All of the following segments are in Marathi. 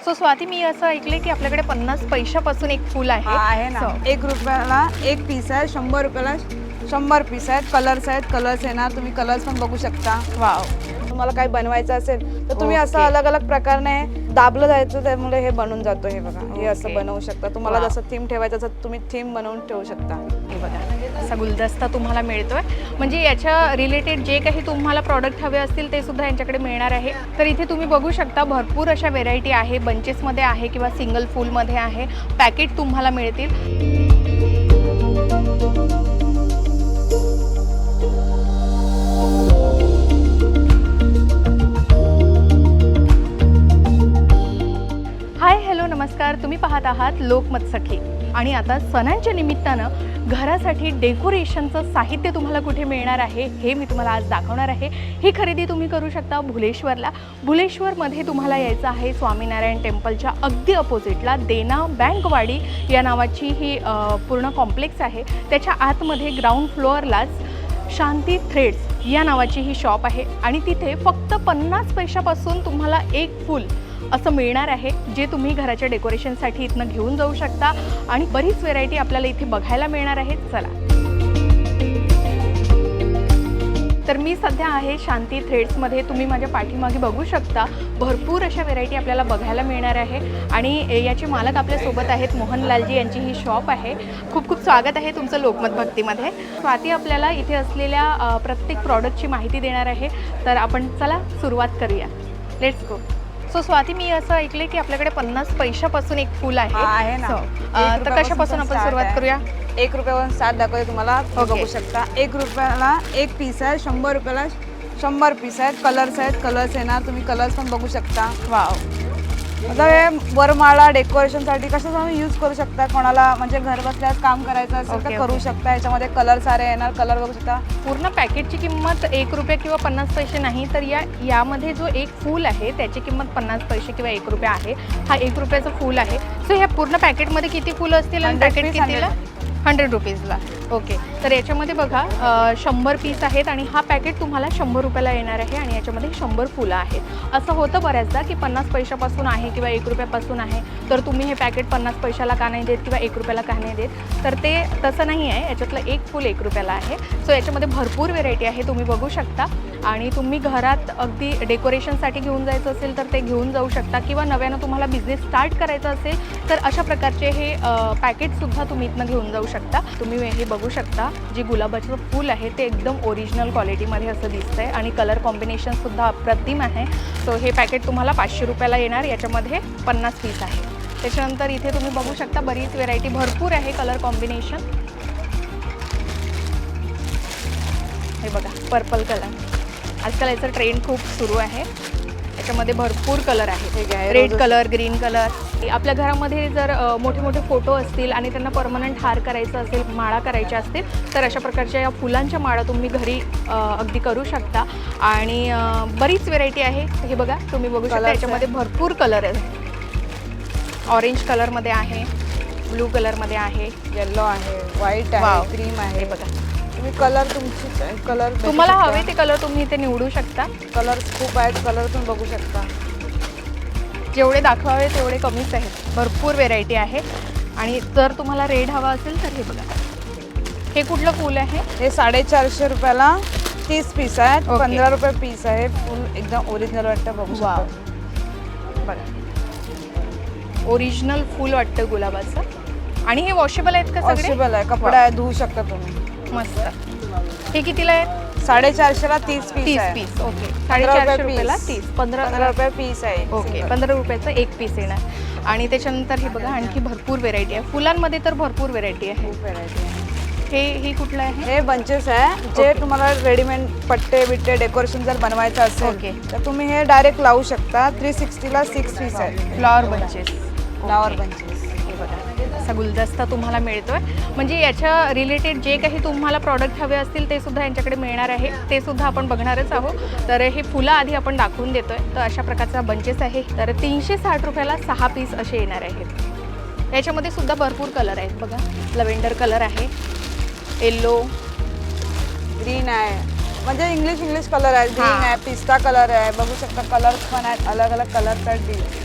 सो स्वाती, मी असं ऐकलंय की आपल्याकडे 50 पैशापासून एक फूल आहे. आहे ना. 1 रुपयाला एक पीस आहे, 100 रुपयाला 100 पीस आहेत. कलर्स आहेत, कलर्स येणार, तुम्ही कलर्स पण बघू शकता. वाव. तुम्हाला काही बनवायचं असेल तर तुम्ही असं ओके. अलग अलग प्रकारने दाबलं जायचं, त्यामुळे हे बनून जातो. हे बघा, हे असं ओके. बनवू शकता. तुम्हाला वाव. जसं थीम ठेवायचं असेल तुम्ही थीम बनवून ठेवू शकता. हे बघा, असा गुलदस्ता तुम्हाला मिळतोय. म्हणजे याच्या रिलेटेड जे काही तुम्हाला प्रॉडक्ट हवे असतील ते सुद्धा यांच्याकडे मिळणार आहे. तर इथे तुम्ही बघू शकता भरपूर अशा व्हेरायटी आहे. बंचेसमध्ये आहे किंवा सिंगल फूलमध्ये आहे. पॅकेट तुम्हाला मिळतील. हाय, हॅलो, नमस्कार. तुम्ही पाहत आहात लोकमत सखी. आणि आता सणांच्या निमित्तानं घरासाठी डेकोरेशनचं साहित्य तुम्हाला कुठे मिळणार आहे हे मी तुम्हाला आज दाखवणार आहे. ही खरेदी तुम्ही करू शकता भुलेश्वरला. भुलेश्वरमध्ये तुम्हाला यायचं आहे स्वामीनारायण टेम्पलच्या अगदी अपोजिटला देना बँकवाडी या नावाची ही पूर्ण कॉम्प्लेक्स आहे. त्याच्या आतमध्ये ग्राउंड फ्लोअरलाच शांती थ्रेड्स या नावाची ही शॉप आहे आणि तिथे फक्त 50 पैशापासून तुम्हाला एक फूल असं मिळणार आहे, जे तुम्ही घराच्या डेकोरेशनसाठी इथनं घेऊन जाऊ शकता. आणि बरीच व्हेरायटी आपल्याला इथे बघायला मिळणार आहे. चला, तर मी सध्या आहे शांती थ्रेड्समध्ये. तुम्ही माझ्या पाठीमागे बघू शकता भरपूर अशा व्हेरायटी आपल्याला बघायला मिळणार आहे. आणि याचे मालक आपल्यासोबत आहेत. मोहनलालजी यांची ही शॉप आहे. खूप खूप स्वागत आहे तुमचं लोकमत भक्तीमध्ये. स्वाती आपल्याला इथे असलेल्या प्रत्येक प्रॉडक्टची माहिती देणार आहे. तर आपण चला सुरुवात करूया. Let's go. सो स्वाती, मी असं ऐकलंय की आपल्याकडे 50 पैशापासून एक फूल आहे. आहे ना. तर कशापासून आपण सुरुवात करूया? 1 रुपयावरून 7 दाखवते तुम्हाला. ओके. बघू शकता 1 रुपयाला एक पीस आहे, 100 रुपयाला 100 पीस आहेत. कलर्स आहेत, कलर्स येणार, तुम्ही कलर्स पण बघू शकता. वाव. आता हे वरमाळा डेकोरेशनसाठी कसं तुम्ही यूज करू शकता. कोणाला म्हणजे घर बसल्यास काम करायचं असेल तर ओके, करू ओके. शकता. याच्यामध्ये कलर सारे येणार, कलर बघू शकता. पूर्ण पॅकेटची किंमत 1 रुपया किंवा 50 पैसे नाही, तर यामध्ये जो एक फूल आहे त्याची किंमत 50 पैसे किंवा 1 रुपया आहे. हा 1 रुपयाचं फूल आहे. सो ह्या पूर्ण पॅकेटमध्ये किती फुलं असतील आणि 100 पॅकेट piece, कितीला? 100 रुपीजला. ओके. तर याच्यामध्ये बघा 100 पीस आहेत आणि हा पॅकेट तुम्हाला 100 रुपयाला येणार आहे. आणि याच्यामध्ये 100 फुलं आहेत. असं होतं बऱ्याचदा की 50 पैशापासून आहे किंवा 1 रुपयापासून आहे, तर तुम्ही हे पॅकेट 50 पैशाला का नाही देत किंवा 1 रुपयाला का नाही देत. तर ते तसं नाही आहे. याच्यातलं एक फूल 1 रुपयाला आहे. सो याच्यामध्ये भरपूर व्हेरायटी आहे, तुम्ही बघू शकता. आणि तुम्ही घरात अगदी डेकोरेशनसाठी घेऊन जायचं असेल तर ते घेऊन जाऊ शकता, किंवा नव्यानं तुम्हाला बिझनेस स्टार्ट करायचा असेल तर अशा प्रकारचे हे पॅकेटसुद्धा तुम्ही इथनं घेऊन जाऊ शकता. तुम्ही हे बघू शकता जे गुलाबाचं फूल आहे ते एकदम ओरिजिनल क्वालिटीमध्ये असं दिसतं आहे आणि कलर कॉम्बिनेशनसुद्धा अप्रतिम आहे. सो हे पॅकेट तुम्हाला 500 रुपयाला येणार. याच्यामध्ये 50 पीस आहे. त्याच्यानंतर इथे तुम्ही बघू शकता बरीच व्हेरायटी भरपूर आहे कलर कॉम्बिनेशन. हे बघा पर्पल कलर, आजकाल याचा ट्रेंड खूप सुरू आहे. याच्यामध्ये भरपूर कलर आहेत. Red colour, green colour. आपल्या घरामध्ये जर मोठे मोठे फोटो असतील आणि त्यांना परमनंट हार करायचा असेल, माळा करायच्या असतील, तर अशा प्रकारच्या या फुलांच्या माळा तुम्ही घरी अगदी करू शकता. आणि बरीच व्हेरायटी आहे. हे बघा, तुम्ही बघू शकता याच्यामध्ये भरपूर कलर आहेत. ऑरेंज कलरमध्ये आहे, ब्लू कलरमध्ये आहे, येलो आहे, व्हाईट आहे, क्रीम आहे. हे बघा, तुम्ही कलर तुमची कलर तुम्हाला हवे ते कलर तुम्ही इथे निवडू शकता. कलर्स खूप आहेत, कलर तुम्ही बघू शकता. जेवढे दाखवावे तेवढे कमीच आहेत. भरपूर व्हेरायटी आहे. आणि जर तुम्हाला रेड हवा असेल तर हे बघा, हे कुठलं फूल आहे? हे 450 रुपयाला 30 पीस आहेत. ओके. 15 रुपये पीस आहे. फुल एकदम ओरिजिनल वाटतं, बघू शकता. बघा, ओरिजिनल फूल वाटतं गुलाबाचं. आणि हे वॉशेबल आहेत का सगळे? वॉशेबल आहे, कपडा आहे, धुवू शकता तुम्ही. मस्त. हे कितीला आहे? 450ला 30 पीस 30 आहे. पीस. ओके. 15 450 रुपये रुपयाला piece. 30. 15 रुपये पीस आहे. ओके. 15 रुपयाचं एक पीस येणार. आणि त्याच्यानंतर हे बघा आणखी भरपूर व्हेरायटी आहे. फुलांमध्ये तर भरपूर व्हेरायटी आहे. खूप व्हेरायटी आहे. हे कुठलं आहे? हे बंचेस आहे, जे ओके. तुम्हाला रेडीमेड पट्टे बिट्टे डेकोरेशन जर बनवायचं असेल ओके. तर तुम्ही हे डायरेक्ट लावू शकता. 360ला 6 पीस आहे. Flower bunches. Flower bunches. हे बघा, असा गुलदस्ता तुम्हाला मिळतोय. म्हणजे याच्या रिलेटेड जे काही तुम्हाला प्रॉडक्ट हवे असतील ते सुद्धा यांच्याकडे मिळणार आहे. ते सुद्धा आपण बघणारच आहोत. तर हे फुलं आधी आपण दाखवून देतोय. तर अशा प्रकारचा बंचेस आहे. तर 360 रुपयाला 6 पीस असे येणार आहेत. याच्यामध्ये सुद्धा भरपूर कलर आहेत. बघा, लव्हेंडर कलर आहे, येलो, ग्रीन आहे, म्हणजे इंग्लिश कलर आहे. ग्रीन आहे, पिस्ता कलर आहे, बघू शकता. कलर्स पण आहेत, अलग अलग कलर्स आहेत.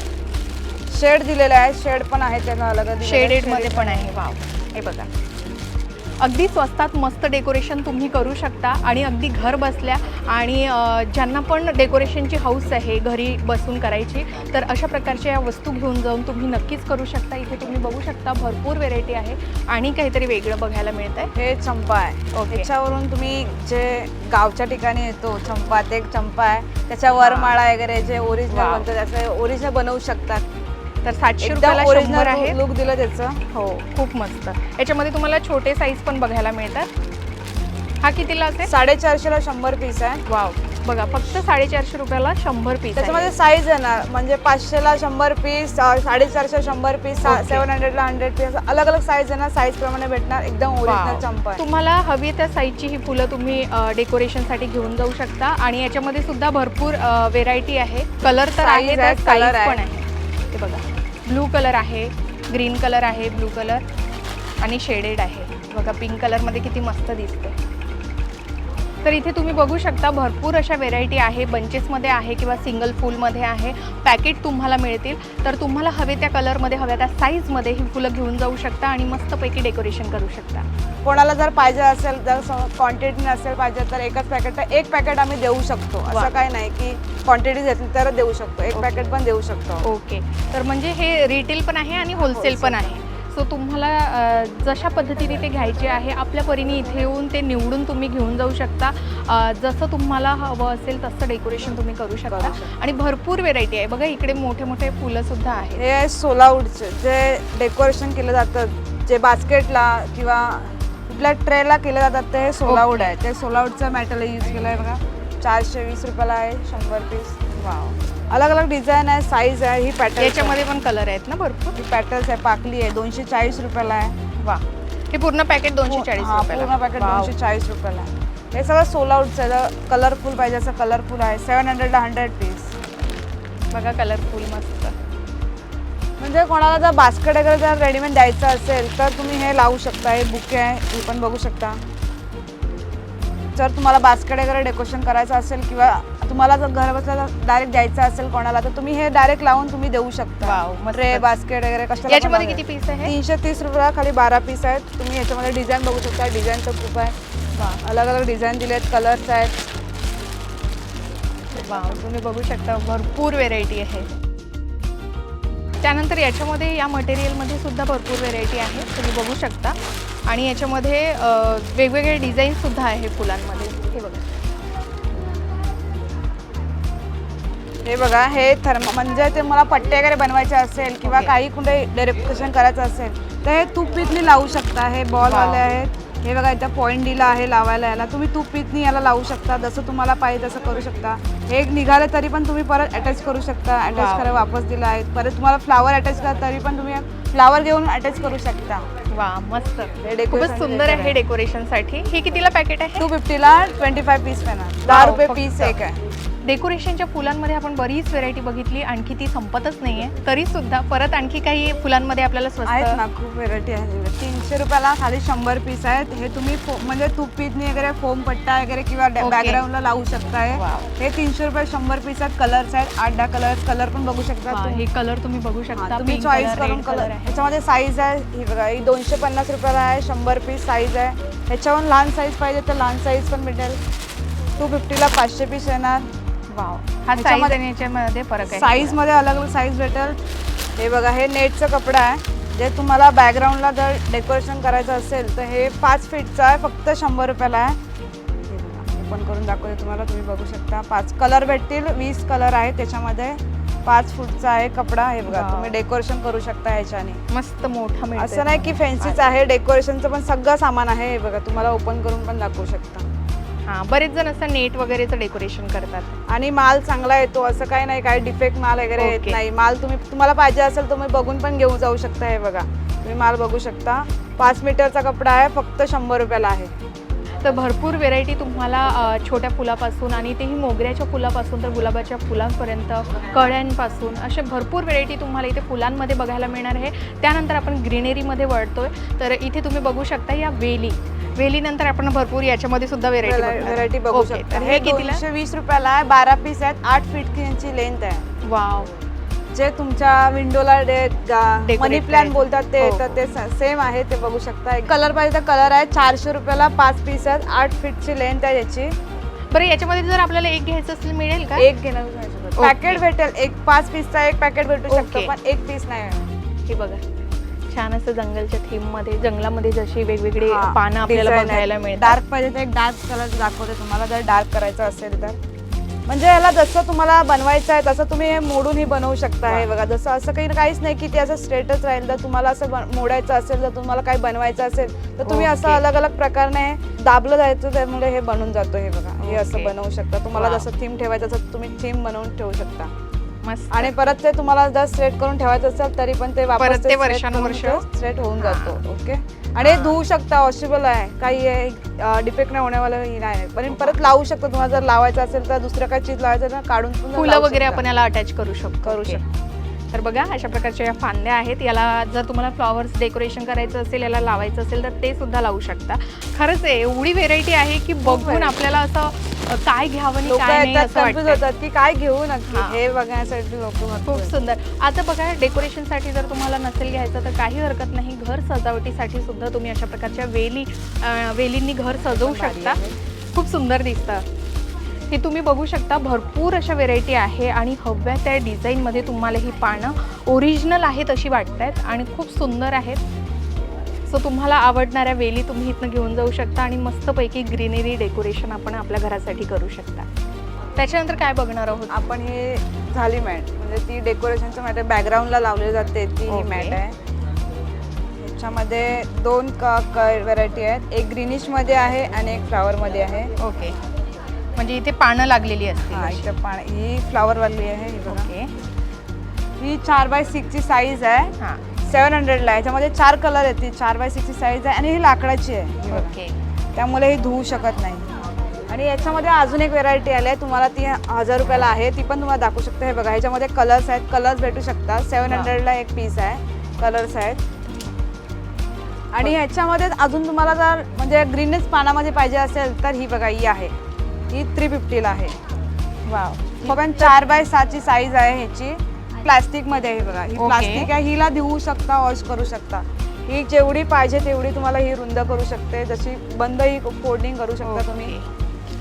शेड दिलेले आहे, शेड पण आहे त्याला अलग शेडेड मध्ये पण आहे. वाव, हे बघा अगदी स्वस्तात मस्त डेकोरेशन तुम्ही करू शकता आणि अगदी घर बसल्या आणि ज्यांना पण डेकोरेशनची हौस आहे घरी बसून करायची, तर अशा प्रकारच्या या वस्तू घेऊन जाऊन तुम्ही नक्कीच करू शकता. इथे तुम्ही बघू शकता भरपूर व्हेरायटी आहे आणि काहीतरी वेगळं बघायला मिळतंय. हे चंपा आहे. ओके. त्याच्यावरून तुम्ही जे गावच्या ठिकाणी येतो चंपा, ते एक चंपा आहे, त्याच्या वरमाळा वगैरे जे ओरिजिनल वाव. बनतं त्याचं ओरिजिनल बनवू शकतात. तर 700 रुपयाला 100 ओरिजिनल आहे. लुक दिलं त्याचं. हो, खूप मस्त. याच्यामध्ये तुम्हाला छोटे साईज पण बघायला मिळतात. हा कितीला असेल? 450ला 100 पीस आहे. वाव, बघा फक्त 450 रुपयाला 100 पीस. त्याच्यामध्ये साईज येणार म्हणजे 500ला 100 पीस, 450 100 पीस, 700ला 100 पीस, अलग अलग साईज येणार. साईज प्रमाणे भेटणार. एकदम ओरिजिनल चंपा आहे. तुम्हाला हवी त्या साईजची ही फुलं तुम्ही डेकोरेशनसाठी घेऊन जाऊ शकता आणि याच्यामध्ये सुद्धा भरपूर व्हेरायटी आहे. कलर तर Size आहे, आहे, कलर color पण आहे. हे बघा, ब्लू कलर आहे, ग्रीन कलर आहे, ब्लू कलर आणि शेडेड आहे. बघा पिंक कलरमध्ये किती मस्त दिसते. तर इथे तुम्ही बघू शकता भरपूर अशा व्हेरायटी आहे. बंचेसमध्ये आहे किंवा सिंगल फुलमध्ये आहे. पॅकेट तुम्हाला मिळतील. तर तुम्हाला हवे त्या कलरमध्ये, हव्या त्या साईजमध्ये ही फुलं घेऊन जाऊ शकता आणि मस्तपैकी डेकोरेशन करू शकता. कोणाला जर पाहिजे असेल, जर क्वांटिटी नसेल पाहिजे तर एकच पॅकेट, तर एक पॅकेट आम्ही देऊ शकतो. असं काही नाही की क्वांटिटी घेतली तर देऊ शकतो, एक पॅकेट पण देऊ शकतो. ओके. तर म्हणजे हे रिटेल पण आहे आणि होलसेल पण आहे. सो तुम्हाला जशा पद्धतीने ते घ्यायचे आहे आपल्या परीने इथे येऊन ते निवडून तुम्ही घेऊन जाऊ शकता. जसं तुम्हाला हवं असेल तसं डेकोरेशन तुम्ही करू शकता आणि भरपूर व्हेरायटी आहे. बघा इकडे मोठे मोठे फुलंसुद्धा आहेत. हे सोलावूडचे जे डेकोरेशन केलं जातं, जे बास्केटला किंवा कुठल्या ट्रेला केलं जातात, ते सोलावूड आहे. ते सोलावूडचं मॅटेरियल यूज केलं आहे. बघा 420 रुपयाला आहे 100 पीस. वाव, अलग अलग डिझाईन आहे, साईज आहे. ही पॅटर्न, याच्यामध्ये पण कलर आहेत ना भरपूर. ही पॅटर्न्स आहे. पाकली आहे 240 रुपयाला आहे. वा, हे पूर्ण पॅकेट 240 हा, रुपयाला. पूर्ण पॅकेट वाव. 240 रुपयाला आहे. हे सगळं सोलावूडचं आहे. कलरफुल पाहिजे असं कलरफुल आहे. 700ला 100 पीस. बघा कलरफुल मस्त. म्हणजे कोणाला जर बास्केट वगैरे जर रेडीमेड द्यायचं असेल तर तुम्ही हे लावू शकता. हे बुके आहे, हे पण बघू शकता. जर तुम्हाला बास्केट वगैरे डेकोरेशन करायचं असेल किंवा तुम्हाला जर घर बसल्या डायरेक्ट द्यायचं असेल कोणाला, तर तुम्ही हे डायरेक्ट लावून तुम्ही देऊ शकता. वाव, मस्त. ट्रे, बास्केट वगैरे कशाला. याच्यामध्ये किती पीस आहे? 330 रुपयाला खाली 12 पीस आहेत. तुम्ही याच्यामध्ये डिझाईन बघू शकता. डिझाईन तर खूप आहे. अलग अलग डिझाईन दिले आहेत, कलर्स आहेत. वाव, तुम्ही बघू शकता भरपूर व्हेरायटी आहे. त्यानंतर याच्यामध्ये या मटेरियलमध्ये सुद्धा भरपूर व्हेरायटी आहे, तुम्ही बघू शकता. आणि याच्यामध्ये वेगवेगळे डिझाईन्ससुद्धा आहे फुलांमध्ये. हे बघा, हे बघा, हे म्हणजे ते मला पट्टे वगैरे बनवायचे असेल किंवा Okay. काही कुठे डेकोरेशन करायचं असेल तर हे तूप पितनी लावू शकता. हे बॉलवाले आहेत. हे बघा इथं पॉईंट दिला आहे लावायला. याला तुम्ही तूप पितनी याला लावू शकता. जसं तुम्हाला पाहिजे तसं करू शकता. हे एक निघालं तरी पण तुम्ही परत अटॅच करू शकता. अटॅच करायला वापस दिला आहे. परत तुम्हाला फ्लावर अटॅच करा तरी पण तुम्ही फ्लावर घेऊन अटॅच करू शकता. वा मस्त, decoration खूपच सुंदर आहे डेकोरेशनसाठी. हे कितीला पॅकेट आहे? 250ला 25 पीस पेणार. 10 रुपये पीस एक आहे. डेकोरेशनच्या फुलांमध्ये आपण बरीच व्हेरायटी बघितली, आणखी ती संपतच नाहीये. तरी सुद्धा परत आणखी काही फुलांमध्ये आपल्याला आहेत स्वस्त ना, खूप व्हेरायटी आहे. 300 रुपयाला खाली 100 पीस आहेत. हे तुम्ही म्हणजे तूप पितनी वगैरे फोम पट्टा वगैरे किंवा बॅकग्राऊंडला लावू शकताय. वाव. हे 300 रुपये 100 पीस आहेत. कलर्स आहेत 8-10 कलर्स. कलर पण बघू शकता हा, तुम्ही. हे कलर तुम्ही बघू शकता. तुम्ही Pink चॉईस color, करून red कलर. color आहे. ह्याच्यामध्ये साईज आहे. ही बघा, ही 250 रुपयाला आहे. 100 पीस साईज आहे. ह्याच्यावरून लहान साईज पाहिजे तर लहान साईज पण भेटेल. 250ला 500 पीस येणार. वाव, हा साईज आणि याच्यामध्ये फरक आहे. साईज मध्ये अलग अलग साईज भेटेल. हे बघा, हे नेटचं कपडा आहे. जे तुम्हाला बॅकग्राऊंडला जर डेकोरेशन करायचं असेल तर हे 5 फीटचं आहे. फक्त 100 रुपयाला आहे. ओपन करून दाखवते तुम्हाला, तुम्ही बघू शकता. 5 कलर भेटतील. 20 कलर आहेत त्याच्यामध्ये. 5 फूटचा आहे कपडा. हे बघा, तुम्ही डेकोरेशन करू शकता ह्याच्याने. मस्त मोठा मिळतो. असं नाही की फॅन्सीच आहे, डेकोरेशनचं पण सगळं सामान आहे. हे बघा, तुम्हाला ओपन करून पण दाखवू शकता. हा, बरेच जण असं नेट वगैरेचं डेकोरेशन करतात. आणि माल चांगला येतो. असं काही नाही, काही डिफेक्ट माल वगैरे येत Okay. नाही. माल तुम्हाला पाहिजे असेल तुम्ही बघून पण घेऊन जाऊ शकता. हे बघा, तुम्ही माल बघू शकता. 5 मीटरचा कपडा आहे. फक्त 100 रुपयाला आहे. तर भरपूर व्हेरायटी तुम्हाला छोट्या फुलापासून आणि तेही मोगऱ्याच्या फुलापासून तर गुलाबाच्या फुलांपर्यंत, कळ्यांपासून असे भरपूर व्हेरायटी तुम्हाला इथे फुलांमध्ये बघायला मिळणार आहे. त्यानंतर आपण ग्रीनरीमध्ये वळतोय. तर इथे तुम्ही बघू शकता या वेलीनंतर आपण भरपूर याच्यामध्ये सुद्धा व्हेरायटी बघू शकता. तर हे कितीला? 220 रुपयाला आहे. 12 पीस आहेत. 8 फीट यांची लेंथ आहे. वाव, जे तुमच्या विंडोला मनी प्लांट करायचं. बोलतात ते हो, तर ते सेम आहे, ते बघू शकता. कलर पाहिजे तर कलर आहे. 400 रुपयाला 5 पीस आहेत. 8 फीटची लेंथ आहे याची. बरं याच्यामध्ये जर आपल्याला एक घ्यायचं असेल मिळेल का? एक घेणं पॅकेट भेटेल. एक 5 पीसचा एक पॅकेट भेटू ओके. शकतो, पण एक पीस नाही. हे बघा छान असं जंगलच्या थीम मध्ये, जंगलामध्ये जशी वेगवेगळी हा, पानं आपल्याला design बघायला आहे. मिळतात. डार्क पाहिजे तर एक डार्क कलर दाखवते तुम्हाला, जर डार्क करायचं असेल तर. म्हणजे याला जसं तुम्हाला बनवायचं आहे तसं तुम्ही हे मोडूनही बनवू शकता. हे बघा, जसं असं काहीच नाही की ते असं स्ट्रेटच राहील. जर तुम्हाला असं मोडायचं असेल, जर तुम्हाला काही बनवायचं असेल तर तुम्ही असं ओके. अलग अलग प्रकारने दाबलं जायचं, त्यामुळे हे बनून जातो. हे बघा, हे असं ओके. बनवू शकता. तुम्हाला वा. जसं थीम ठेवायचं असेल तुम्ही थीम बनवून ठेवू शकता. मस्त. आणि परत ते तुम्हाला जर स्ट्रेट करून ठेवायचं असेल तरी पण ते परत वापस ते वर्षानुवर्ष स्ट्रेट होऊन हा. जातो. ओके. आणि हे धुवू शकता, वॉशेबल आहे, काही डिफेक्ट नाही होण्यावाला ही नाही. पण परत लावू शकता. तुम्हाला जर लावायचं असेल तर दुसरं काही चीज लावायचं ना, काढून पण फुलं लावू वगैरे शकता. आपण याला अटॅच करू शकतो. करू ओके. शकतो. तर बघा अशा प्रकारच्या या फांद्या आहेत. याला जर तुम्हाला फ्लॉवर्स डेकोरेशन करायचं असेल, याला लावायचं असेल तर ते सुद्धा लावू शकता. खरंच आहे, एवढी व्हेरायटी आहे की बघून variety. आपल्याला असं काय घ्यावं आणि लोक काय नाही येतात, असं कन्फ्युज वाटतं. होतात की काय घेऊ नक्की. हा. हे बघण्यासाठी लोक खूप सुंदर. आता बघा डेकोरेशनसाठी जर तुम्हाला नसेल घ्यायचं तर काही हरकत नाही. घर सजावटीसाठी सुद्धा तुम्ही अशा प्रकारच्या वेलींनी घर सजवू भारी शकता. आहे. खूप सुंदर दिसतं. हे तुम्ही बघू शकता, भरपूर अशा व्हेरायटी आहे आणि हव्या त्या डिझाईनमध्ये तुम्हाला ही पानं ओरिजिनल आहेत अशी वाटत आहेत आणि खूप सुंदर आहेत. सो तुम्हाला आवडणाऱ्या वेली तुम्ही इथनं घेऊन जाऊ शकता आणि मस्तपैकी ग्रीनरी डेकोरेशन आपण आपल्या घरासाठी करू शकता. त्याच्यानंतर काय बघणार आहोत आपण? हे झाली मॅट, म्हणजे ती डेकोरेशनचं मॅट आहे, बॅकग्राऊंडला लावली जाते ती ही ओके. मॅट आहे. याच्यामध्ये 2 व्हरायटी आहेत. एक ग्रीनिशमध्ये आहे आणि एक फ्लावरमध्ये आहे. ओके. म्हणजे इथे पानं लागलेली हा, असते. इथं ही फ्लावरवाली आहे. ही बघा, ओके. ही 4x6 ची साईज आहे. हां. 700 ला. याच्यामध्ये 4 कलर आहेत. 4x6 ची साईज आहे आणि ही लाकडाची आहे. ही बघा. ओके. त्यामुळे ही धुवू शकत नाही. आणि याच्यामध्ये अजून एक व्हेरायटी आली आहे, तुम्हाला ती 1000 रुपयाला आहे, ती पण तुम्हाला दाखवू शकते. हे बघा, ह्याच्यामध्ये कलर्स आहेत, कलर्स भेटू शकतात. 700 ला एक पीस आहे, कलर्स आहेत. आणि ह्याच्यामध्ये अजून तुम्हाला जर म्हणजे ग्रीनच पानामध्ये पाहिजे असेल तर ही बघा, ही आहे, ही 350 ला आहे. वाव. ही पण 4x7 ची साईज आहे ह्याची. प्लास्टिकमध्ये आहे. बघा, ही ओके. प्लास्टिक आहे. हिला धुवू शकता, वॉश करू शकता. ही जेवढी पाहिजे तेवढी तुम्हाला ही रुंद करू शकते, जशी बंद ही फोल्डिंग करू शकता तुम्ही.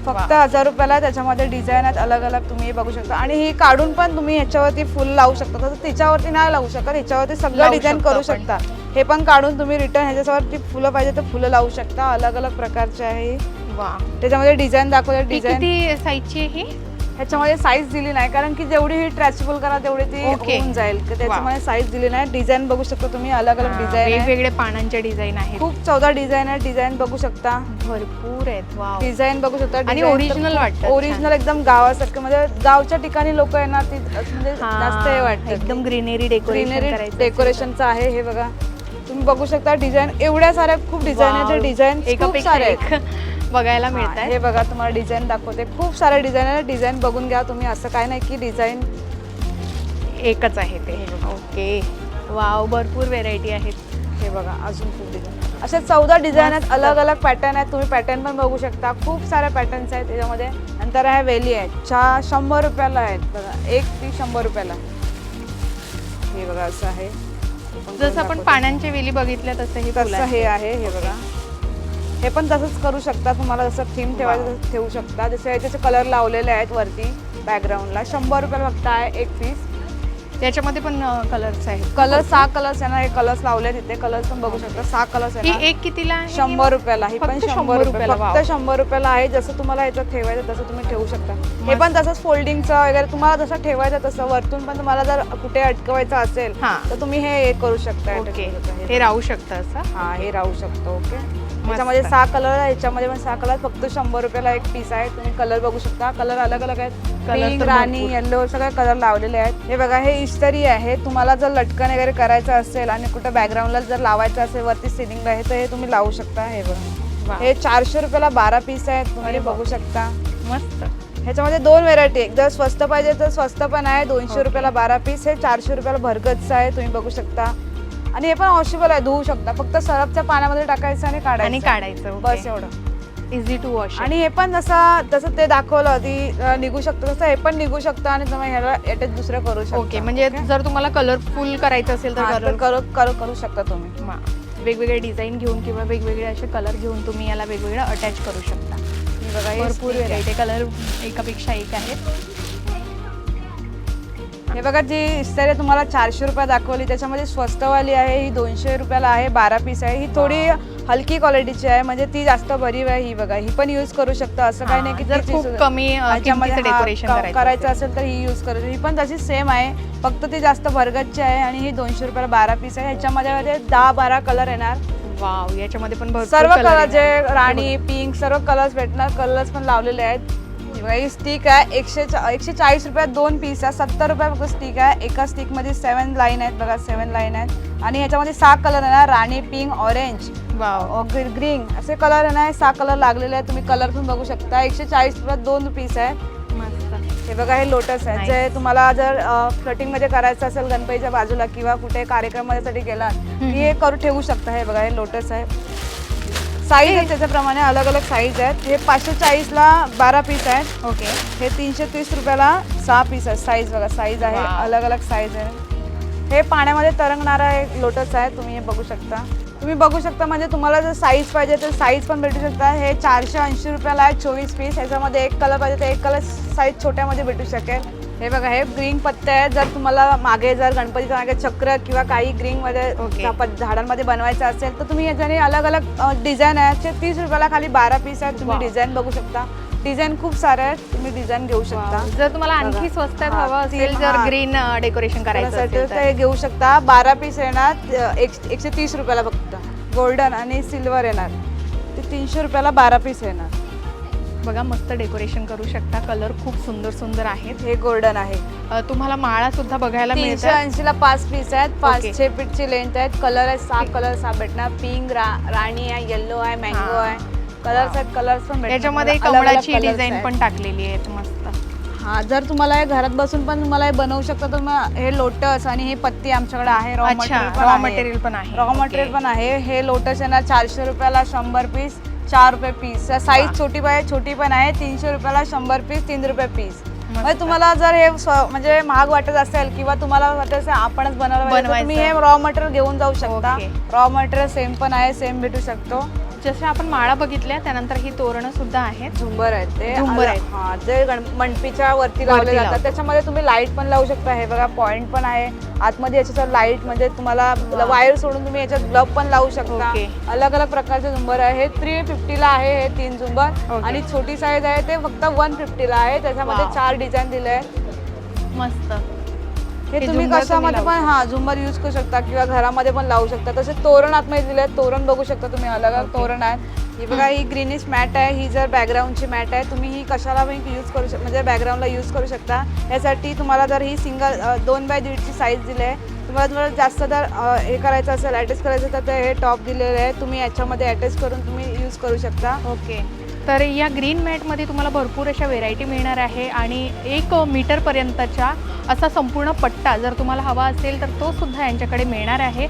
फक्त 1000 रुपयाला. त्याच्यामध्ये डिझाईन आहेत अलग अलग, तुम्ही हे बघू शकता. आणि ही काढून पण तुम्ही ह्याच्यावरती फुल लावू शकता. तसं तिच्यावरती नाही लावू शकत, ह्याच्यावरती सगळं लावू डिझाईन शकतो करू आपण. शकता. हे पण काढून तुम्ही रिटर्न ह्याच्यावरती फुलं पाहिजे तर फुलं लावू शकता. अलग अलग प्रकारचे आहे. वा. त्याच्यामध्ये डिझाईन दाखवले. ही डिझाईन किती साईजची आहे ही? ह्याच्यामध्ये साईज दिली नाही, कारण की जेवढी ही ट्रॅचेबल करा तेवढी ती ओके. होऊन जाईल. तर त्याच्यामध्ये साईज दिली नाही. डिझाईन बघू शकता तुम्ही, अलग अलग हां, डिझाईन आहे. वेगवेगळे पानांचे डिझाईन आहेत. खूप 14 डिझाईन आहे. डिझाईन बघू शकता, भरपूर आहेत. वाव. डिझाईन बघू शकता. आणि original वाटतात छान. ओरिजिनल एकदम गावासारखं, म्हणजे गावच्या ठिकाणी लोक येणार ती म्हणजे जास्त हे वाटतं. एकदम ग्रीनरी डेकोरेशन ग्रीनरी करायचं डेकोरेशनचं आहे. हे बघा, तुम्ही बघू शकता डिझाईन एवढ्या साऱ्या खूप डिझाईन आहेत. डिझाईन खूप एकापेक्षा सारे एक आहेत. बघायला हा, मिळतात. हे बघा, तुम्हाला डिझाईन दाखवते. खूप सारे डिझाईन आहे. डिझाईन बघून घ्या तुम्ही. असं काय नाही की डिझाईन एकच आहे ते. ओके. वाव, भरपूर व्हेरायटी आहेत. हे बघा, अजून खूप डिझाईन, असे 14 डिझाईन आहेत. अलग अलग पॅटर्न आहेत. तुम्ही पॅटर्न पण बघू शकता. खूप सारे पॅटर्न्स आहेत त्याच्यामध्ये. नंतर ह्या वेली आहेत, 100 रुपयाला आहेत. बघा, एक ती 100 रुपयाला. हे बघा, असं आहे. जसं आपण पानांच्या वेली बघितल्या तसं हे फुलं तसं आहे. हे आहे. हे बघा, हे पण तसंच करू शकता. तुम्हाला जसं थीम ठेवायचं तसं ठेवू शकता. जसे याचे कलर लावलेले आहेत वरती बॅकग्राऊंडला. 100 रुपयाला फक्त आहे एक पीस. त्याच्यामध्ये पण कलर्स आहेत. कलर 6 कलर्स आहे ना, हे कलर्स लावले तिथे. कलर्स पण बघू शकता. 6 कलर्स आहे ही ना. एक कितीला आहे? 100 रुपयाला. ही पण फक्त 100 रुपयाला. वाव. फक्त 100 रुपयाला आहे. जसं तुम्हाला याच्यात ठेवायचं तसं तुम्ही ठेवू शकता. हे पण तसंच फोल्डिंगचं वगैरे तुम्हाला जसं ठेवायचं तसं. वरतून पण तुम्हाला जर कुठे अटकवायचं असेल हां. तर तुम्ही हे करू शकता. ओके. हे राहू शकतं असं. हा, हे राहू शकतो. ओके. याच्यामध्ये 6 कलर आहे. याच्यामध्ये पण 6 कलर. फक्त 100 रुपयाला एक पीस आहे. तुम्ही कलर बघू शकता. कलर अलग अलग आहेत. कलर पिंक, तर राणी, भरपूर. येल्लो सगळे कलर लावलेले आहेत. हे बघा, हे इस्त्री आहे. तुम्हाला जर लटकन वगैरे करायचं असेल आणि कुठं बॅकग्राऊंडला जर लावायचं असेल वरती सिलिंगला आहे तर हे तुम्ही लावू शकता. हे बघा, वाव. हे 400 रुपयाला 12 पीस आहेत. तुम्ही अरे बघू शकता. मस्त. ह्याच्यामध्ये 2 व्हेरायटी. जर स्वस्त पाहिजे तर स्वस्त पण आहे. 200 रुपयाला 12 पीस. हे 400 रुपयाला भरगतचं आहे. तुम्ही बघू शकता. आणि हे पण वॉशेबल आहे, धुवू शकता. फक्त सरपच्या पाण्यामध्ये टाकायचं आणि काढायचं. आणि काढायचं. ओके. बस एवढं. इझी टू वॉश आणि हे पण जसं ते दाखवलं ती निघू शकतं तसं हे पण निघू शकतं आणि तुम्ही ह्याला याच्यात दुसरं करू शकता. ओके, म्हणजे जर तुम्हाला कलरफुल करायचं असेल तर करू शकता तुम्ही. वेगवेगळे डिझाईन घेऊन किंवा वेगवेगळे असे कलर घेऊन तुम्ही याला वेगवेगळं अटॅच करू शकता. हे बघा हे भरपूर stick आहे. व्हेरायटी कलर एकापेक्षा एक आहेत. हे बघा जी इस्त्री तुम्हाला 400 रुपये दाखवली त्याच्यामध्ये स्वस्तवाली आहे ही 200 रुपयाला आहे. 12 पीस आहे. ही थोडी हलकी क्वालिटीची आहे म्हणजे ती जास्त बरी आहे. ही बघा ही पण यूज करू शकता असं काही नाही की जर खूप कमी किमतीचं डेकोरेशन करायचं असेल तर ही यूज करू. ही पण तशी सेम आहे फक्त ती जास्त भरगतची आहे आणि ही 200 रुपयाला 12 पीस आहे. ह्याच्यामध्ये 10-12 कलर येणार. वाव, याच्यामध्ये पण भरपूर सर्व कलर आहेत. जे राणी पिंक सर्व कलर्स भेटणार. कलर्स पण लावलेले आहेत. ही स्टिक आहे 140 रुपयात 2 पीस आहे. 70 रुपये फक्त स्टिक आहे. एका स्टिक मध्ये 7 लाईन आहेत बघा 7 लाईन आहेत आणि ह्याच्यामध्ये 6 कलर येणार. राणी पिंक ऑरेंज वाव, ग्रीन असे कलर येणार. 6 कलर लागलेले आहेत. तुम्ही कलर पण बघू शकता. 140 रुपयात 2 पीस आहेत. मस्त. हे बघा हे लोटस आहे जे तुम्हाला जर फ्लोटिंग मध्ये करायचं असेल गणपतीच्या बाजूला किंवा कुठे कार्यक्रमासाठी गेलात की हे करू ठेवू शकता. हे बघा हे लोटस आहे. साईज आहे त्याच्याप्रमाणे अलग अलग साईज आहेत. हे 540ला 12 पीस आहेत. ओके, हे 330 रुपयाला 6 पीस आहेत. साईज बघा साईज आहे Wow. अलग अलग साईज आहे. हे पाण्यामध्ये तरंगणारा एक लोटस आहे. तुम्ही हे बघू शकता. तुम्ही बघू शकता म्हणजे तुम्हाला जर साईज पाहिजे तर साईज पण भेटू शकता. हे 480 रुपयाला आहे 24 पीस. ह्याच्यामध्ये एक कलर पाहिजे तर एक कलर साईज छोट्यामध्ये भेटू शकेल. हे बघा हे ग्रीन पत्ते आहेत. जर तुम्हाला मागे जर गणपतीच्या मागे चक्र किंवा काही ग्रीनमध्ये झाडांमध्ये बनवायचं असेल तर तुम्ही याच्याने अलग अलग डिझाईन आहेत. 30 रुपयाला खाली 12 पीस आहेत. तुम्ही डिझाईन बघू शकता. डिझाईन खूप सारे आहेत. तुम्ही डिझाईन घेऊ शकता. जर तुम्हाला आणखी स्वस्त हवं असेल जर ग्रीन डेकोरेशन करायचं असेल तर हे घेऊ शकता. 12 पीस येणार 130 रुपयाला फक्त. गोल्डन आणि सिल्वर येणार ते 300 रुपयाला 12 पीस येणार. बघा मस्त डेकोरेशन करू शकता. कलर खूप सुंदर सुंदर आहेत. हे गोल्डन आहे. तुम्हाला माळा सुद्धा बघायला मिळतात. 380ला 5 पीस आहेत. 5-6 फीटची लेंथ आहेत. कलर आहेत 6 कलर्स भेटणार. पिंक राणी आहे, येल्लो आहे, मँगो आहे. कलर्स आहेत. कलर्स पण भेटणार. याच्यामध्ये कमळाची डिझाईन पण टाकलेली आहे मस्त. हा जर तुम्हाला हे घरात बसून पण तुम्हाला हे बनवू शकता तर मग हे लोटस आणि हे पत्ती आमच्याकडे आहे. रॉ मटेरियल पण आहे. रॉ मटेरियल पण आहे. हे लोटस येणार 400 रुपयाला 100 पीस 4 रुपये पीस. साईज छोटी पण आहे. 300 रुपयाला 100 पीस 3 रुपये पीस. म्हणजे तुम्हाला जर हे म्हणजे महाग वाटत असेल किंवा तुम्हाला वाटत असेल आपणच बनवायचं तुम्ही हे रॉ मटेरियल घेऊन जाऊ शकता. रॉ मटेरियल सेम पण आहे. सेम भेटू शकतो. जसे आपण माळा बघितल्या त्यानंतर ही तोरणं सुद्धा आहेत. झुंबर आहेत ते झुंबर आहेत. हा जे मंडपीच्या वरती लावले जातात त्याच्यामध्ये तुम्ही लाईट पण लावू शकता. हे बघा पॉइंट पण आहे आतमध्ये. याच्यावर लाईट म्हणजे तुम्हाला वायर सोडून तुम्ही याच्यात ग्लब पण लावू शकता. अलग अलग प्रकारचे झुंबर आहे. हे 350ला आहे हे 3 झुंबर आणि छोटी साईज आहे ते फक्त 150ला आहे. त्याच्यामध्ये 4 डिझाईन दिले आहेत. मस्त. हे तुम्ही कशामध्ये पण झुंबर यूज करू शकता किंवा घरामध्ये पण लावू शकता. तसे तोरण आतमध्ये दिले आहेत. तोरण बघू शकता तुम्ही अलग अलग तोरण आहेत. ही बघा ही ग्रीनिश मॅट आहे. ही जर बॅकग्राऊंडची मॅट आहे तुम्ही ही कशाला पण यूज करू शकता म्हणजे बॅकग्राऊंडला यूज करू शकता. यासाठी तुम्हाला जर ही सिंगल 2x1.5ची साईज दिली आहे. तुम्हाला जास्त जर हे करायचं असेल अटॅच करायचं तर हे टॉप दिलेले आहे. तुम्ही याच्यामध्ये अटॅच करून तुम्ही यूज करू शकता. ओके, तर या ग्रीन मॅटमध्ये तुम्हाला भरपूर अशा व्हेरायटी मिळणार आहे आणि 1 मीटरपर्यंतचा असा संपूर्ण पट्टा जर तुम्हाला हवा असेल तर तो सुद्धा यांच्याकडे मिळणार आहे.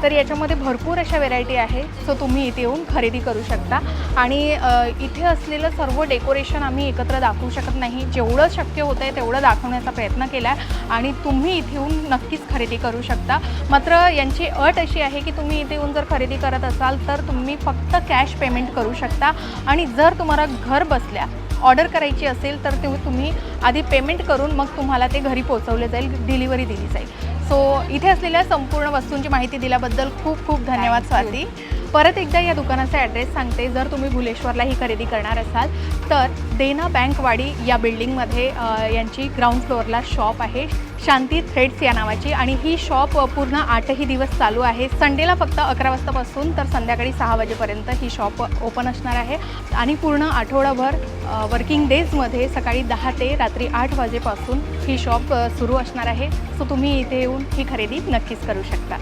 तर याच्यामध्ये भरपूर अशा व्हेरायटी आहे. सो तुम्ही इथे येऊन खरेदी करू शकता आणि इथे असलेलं सर्व डेकोरेशन आम्ही एकत्र दाखवू शकत नाही. जेवढं शक्य होतं आहे तेवढं दाखवण्याचा प्रयत्न केला आहे आणि तुम्ही इथे येऊन नक्कीच खरेदी करू शकता. मात्र यांची अट अशी आहे की तुम्ही इथे येऊन जर खरेदी करत असाल तर तुम्ही फक्त कॅश पेमेंट करू शकता आणि जर तुम्हाला घर बसल्या ऑर्डर करायची असेल तर तुम्ही आधी पेमेंट करून मग तुम्हाला ते घरी पोहोचवले जाईल, डिलिव्हरी दिली जाईल. सो इथे असलेल्या संपूर्ण वस्तूंची माहिती दिल्याबद्दल खूप खूप धन्यवाद स्वाती. परत एकदा या दुकानाचा ॲड्रेस सांगते. जर तुम्ही भुलेश्वरला ही खरेदी करणार असाल तर देना बँकवाडी या बिल्डिंगमध्ये यांची ग्राउंड फ्लोअरला शॉप आहे शांती थ्रेड्स या नावाची आणि ही शॉप पूर्ण 8ही दिवस चालू आहे. संडेला फक्त 11 वाजतापासून तर संध्याकाळी 6 वाजेपर्यंत ही शॉप ओपन असणार आहे आणि पूर्ण आठवडाभर वर्किंग डेजमध्ये सकाळी 10 ते रात्री 8 वाजेपासून ही शॉप सुरू असणार आहे. सो तुम्ही इथे येऊन ही खरेदी नक्कीच करू शकता.